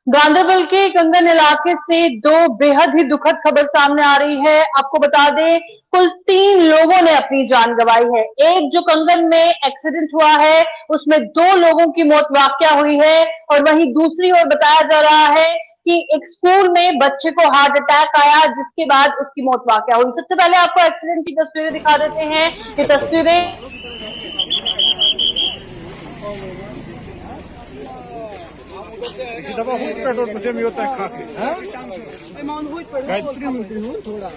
गांधरबल के कंगन इलाके से दो बेहद ही दुखद खबर सामने आ रही है। आपको बता दें, कुल 3 लोगों ने अपनी जान गंवाई है। एक जो कंगन में एक्सीडेंट हुआ है, उसमें 2 लोगों की मौत वाकया हुई है, और वहीं दूसरी ओर बताया जा रहा है कि एक स्कूल में बच्चे को हार्ट अटैक आया, जिसके बाद उसकी मौत वाकया हुई। सबसे पहले आपको एक्सीडेंट की तस्वीरें दिखा देते हैं। ये तस्वीरें इसी दफा खूब पेट्रोल मुझे भी होता है खा के थोड़ा।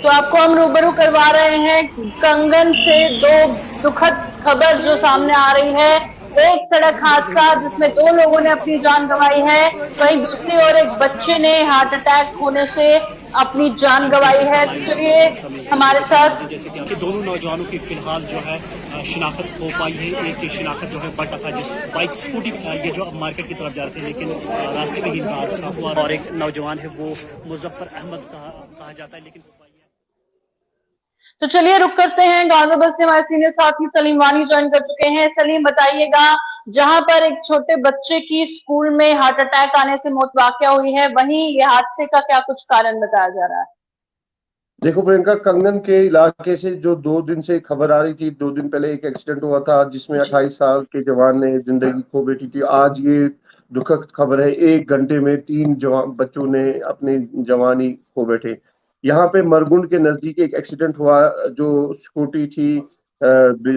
तो आपको हम रूबरू करवा रहे हैं कंगन से दो दुखद खबर जो सामने आ रही है। एक सड़क हादसा जिसमें 2 लोगों ने अपनी जान गंवाई है, वहीं दूसरी ओर एक बच्चे ने हार्ट अटैक होने से अपनी जान गंवाई है। तो चलिए हमारे साथ। जैसे कि दोनों नौजवानों की फिलहाल जो है शिनाख्त हो पाई है। एक की शिनाख्त जो है बटा था, जिस बाइक स्कूटी ये जो मार्केट की तरफ जा रहे थे, लेकिन रास्ते में ही इनका हादसा हुआ। और एक नौजवान है, वो मुजफ्फर अहमद कहा जाता है, लेकिन तो चलिए रुक करते हैं, गांधरबल से हमारे सीनियर साथी सलीम वानी ज्वाइन कर चुके हैं। सलीम, बताइएगा, जहां पर एक छोटे बच्चे की स्कूल में हार्ट अटैक आने से मौत वाकया हुई है, वहीं ये हादसे का क्या कुछ कारण बताया जा रहा है? देखो प्रियंका, कंगन के इलाके से जो 2 दिन से खबर आ रही थी, 2 दिन पहले एक एक्सीडेंट हुआ था जिसमें 28 साल के जवान ने जिंदगी खो बैठी थी। आज ये दुखद खबर है, 1 घंटे में 3 जवान बच्चों ने अपनी जवानी खो बैठे। यहाँ पे मरगुंड के नजदीक एक एक्सीडेंट हुआ। जो स्कूटी थी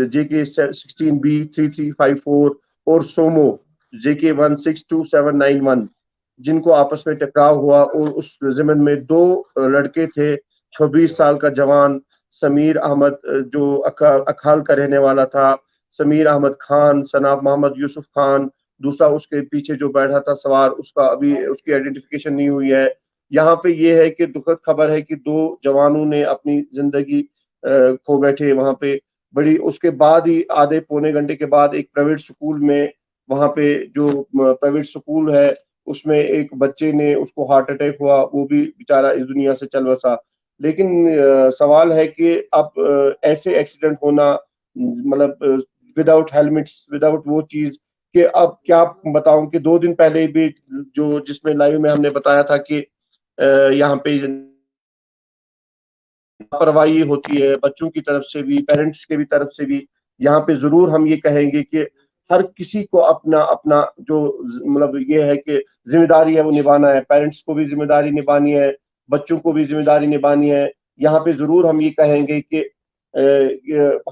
JK 16B3354 और सोमो JK 162791, जिनको आपस में टकराव हुआ, और उस जमीन में 2 लड़के थे। 26 साल का जवान समीर अहमद, जो अखाल का रहने वाला था, समीर अहमद खान सनाब मोहम्मद यूसुफ खान। दूसरा उसके पीछे जो बैठा था सवार, उसका अभी उसकी आइडेंटिफिकेशन नहीं हुई है। यहाँ पे ये है कि दुखद खबर है कि 2 जवानों ने अपनी जिंदगी खो बैठे वहां पे। बड़ी उसके बाद ही आधे पौने घंटे के बाद एक प्राइवेट स्कूल में, वहां पे जो प्राइवेट स्कूल है, उसमें एक बच्चे ने, उसको हार्ट अटैक हुआ, वो भी बेचारा इस दुनिया से चल बसा। लेकिन सवाल है कि अब ऐसे एक्सीडेंट होना, मतलब विदाउट हेलमेट्स, विदाउट वो चीज, कि अब क्या बताऊं कि 2 दिन पहले भी जो जिसमें लाइव में हमने बताया था कि यहाँ पे लापरवाही होती है बच्चों की तरफ से भी, पेरेंट्स के भी तरफ से भी। यहाँ पे जरूर हम ये कहेंगे कि हर किसी को अपना अपना जो मतलब ये है कि जिम्मेदारी है वो निभाना है। पेरेंट्स को भी जिम्मेदारी निभानी है, बच्चों को भी जिम्मेदारी निभानी है। यहाँ पे जरूर हम ये कहेंगे कि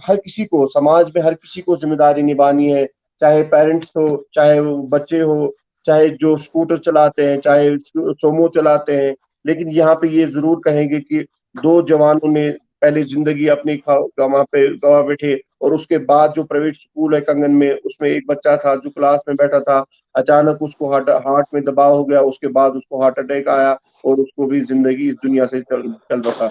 हर किसी को, समाज में हर किसी को जिम्मेदारी निभानी है, चाहे पेरेंट्स हो, चाहे वो बच्चे हो, चाहे जो स्कूटर चलाते हैं, चाहे सोमो चलाते हैं। लेकिन यहाँ पे ये जरूर कहेंगे कि 2 जवानों ने पहले जिंदगी अपनी वहां पे गवा बैठे, और उसके बाद जो प्राइवेट स्कूल है कंगन में, उसमें एक बच्चा था जो क्लास में बैठा था, अचानक उसको हार्ट में दबाव हो गया, उसके बाद उसको हार्ट अटैक आया, और उसको भी जिंदगी इस दुनिया से चल बसा।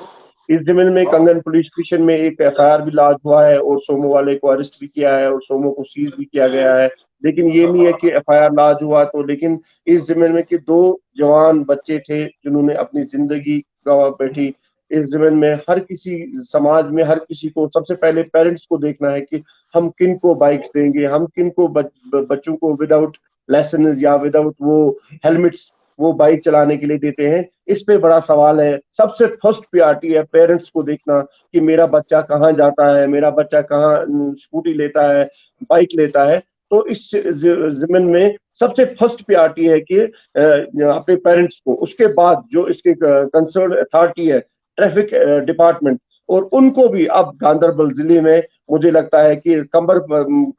इस जमीन में कंगन पुलिस स्टेशन में एक FIR भी लॉन्च हुआ है, और सोमो वाले को अरेस्ट भी किया है, और सोमो को सीज भी किया गया है। लेकिन ये नहीं है कि FIR लॉन्च हुआ तो, लेकिन इस जमीन में कि 2 जवान बच्चे थे जिन्होंने अपनी जिंदगी गवा बैठी। इस जमीन में हर किसी, समाज में हर किसी को सबसे पहले पेरेंट्स को देखना है कि हम किन को बाइक्स देंगे, हम किन को बच्चों को विदाउट लाइसेंस या विदाउट वो हेलमेट्स वो बाइक चलाने के लिए देते हैं। इस पे बड़ा सवाल है। सबसे फर्स्ट प्रायोरिटी है पेरेंट्स को देखना कि मेरा बच्चा कहाँ जाता है, मेरा बच्चा कहाँ स्कूटी लेता है, बाइक लेता है। तो इस जमीन में सबसे फर्स्ट प्रायोरिटी है कि अपने पेरेंट्स को, उसके बाद जो इसके कंसर्न अथॉरिटी है, ट्रैफिक डिपार्टमेंट, और उनको भी अब गांधरबल जिले में मुझे लगता है कि कमर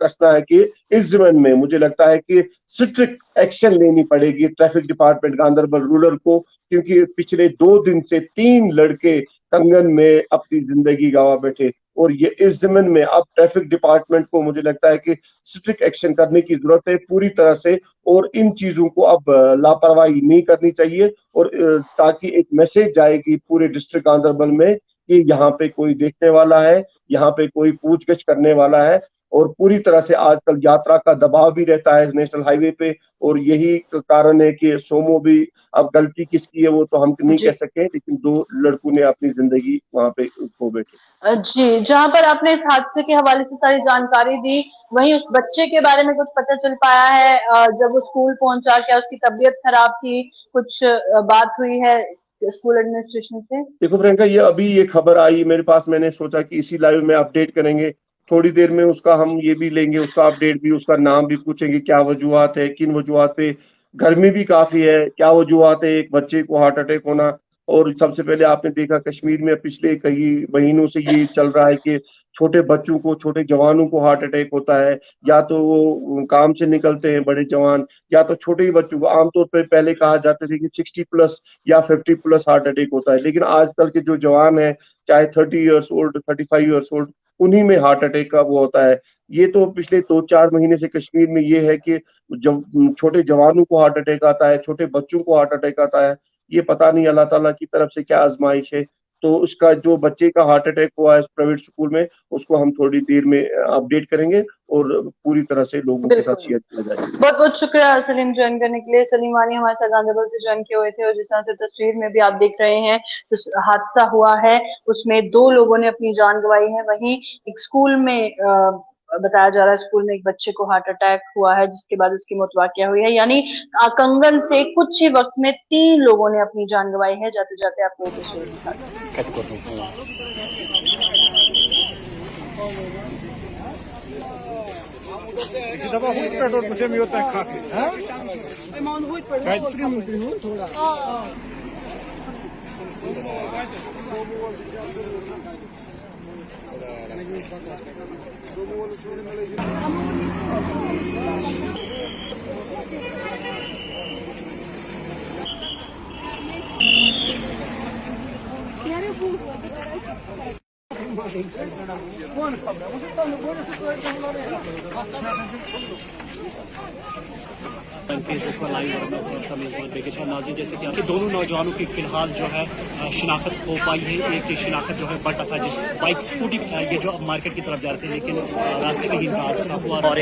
कसना है कि इस जमीन में मुझे लगता है कि स्ट्रिक्ट एक्शन लेनी पड़ेगी ट्रैफिक डिपार्टमेंट गांधरबल रूरल को, क्योंकि पिछले 2 दिन से 3 लड़के कंगन में अपनी जिंदगी गंवा बैठे। और ये इस जमीन में अब ट्रैफिक डिपार्टमेंट को मुझे लगता है कि स्ट्रिक्ट एक्शन करने की जरूरत है पूरी तरह से, और इन चीजों को अब लापरवाही नहीं करनी चाहिए, और ताकि एक मैसेज जाएगी पूरे डिस्ट्रिक्ट गांधरबल में कि यहाँ पे कोई देखने वाला है, यहाँ पे कोई पूछगछ करने वाला है। और पूरी तरह से आजकल यात्रा का दबाव भी रहता है नेशनल हाईवे पे, और यही कारण है कि सोमो भी, अब गलती किसकी है वो तो हम नहीं कह सकते, लेकिन 2 लड़कों ने अपनी जिंदगी वहां पे खो बैठी। जी, जहाँ पर आपने इस हादसे के हवाले से सारी जानकारी दी, वहीं उस बच्चे के बारे में कुछ पता चल पाया है? जब वो स्कूल पहुंचा, क्या उसकी तबीयत खराब थी? कुछ बात हुई है स्कूल एडमिनिस्ट्रेशन से? देखो प्रियंका, ये अभी ये खबर आई मेरे पास, मैंने सोचा कि इसी लाइव में अपडेट करेंगे। थोड़ी देर में उसका हम ये भी लेंगे, उसका अपडेट भी, उसका नाम भी पूछेंगे, क्या वजूहात है, किन वजूहात पे। गर्मी भी काफी है, क्या वजूहात है एक बच्चे को हार्ट अटैक होना। और सबसे पहले आपने देखा कश्मीर में पिछले कई महीनों से ये चल रहा है कि छोटे बच्चों को, छोटे जवानों को हार्ट अटैक होता है, या तो वो काम से निकलते हैं बड़े जवान, या तो छोटे ही बच्चों को। आमतौर पर पहले कहा जाता था कि 60 प्लस या 50 प्लस हार्ट अटैक होता है, लेकिन आजकल के जो जवान है, चाहे 30 ईयर्स ओल्ड, 35 ईयर्स ओल्ड, उन्हीं में हार्ट अटैक का वो होता है। ये तो पिछले 2-4 महीने से कश्मीर में ये है कि जब छोटे जवानों को हार्ट अटैक आता है, छोटे बच्चों को हार्ट अटैक आता है, ये पता नहीं अल्लाह ताला की तरफ से क्या आजमाइश है। तो उसका जो बच्चे का हार्ट अटैक हुआ है प्राइवेट स्कूल में, उसको हम थोड़ी देर में अपडेट करेंगे और पूरी तरह से लोगों के साथ शेयर किया जाएगा। बहुत बहुत शुक्रिया सलीम ज्वाइन करने के लिए। सलीम वानी हमारे साथ गांधीनगर से ज्वाइन किए हुए थे, और जिस तरह से तस्वीर में भी आप देख रहे हैं, जो हादसा हुआ है उसमें 2 लोगों ने अपनी जान गंवाई है। वहीं एक स्कूल में बताया जा रहा है, स्कूल में एक बच्चे को हार्ट अटैक हुआ है, जिसके बाद उसकी मौत वाकया हुई है। यानी कंगन से कुछ ही वक्त में 3 लोगों ने अपनी जान गंवाई है। जाते जाते आप लोगों को share dava muito petrol por ser meu tá café. Cai primo थोड़ा. फेसबुक पर लाइव नाज़रीन, जैसे कि दोनों नौजवानों की फिलहाल जो है शिनाख्त हो पाई है। एक की शिनाख्त जो है बट था, जिस बाइक स्कूटी ये जो अब मार्केट की तरफ जा रहे थे, लेकिन रास्ते में ही हादसा हुआ और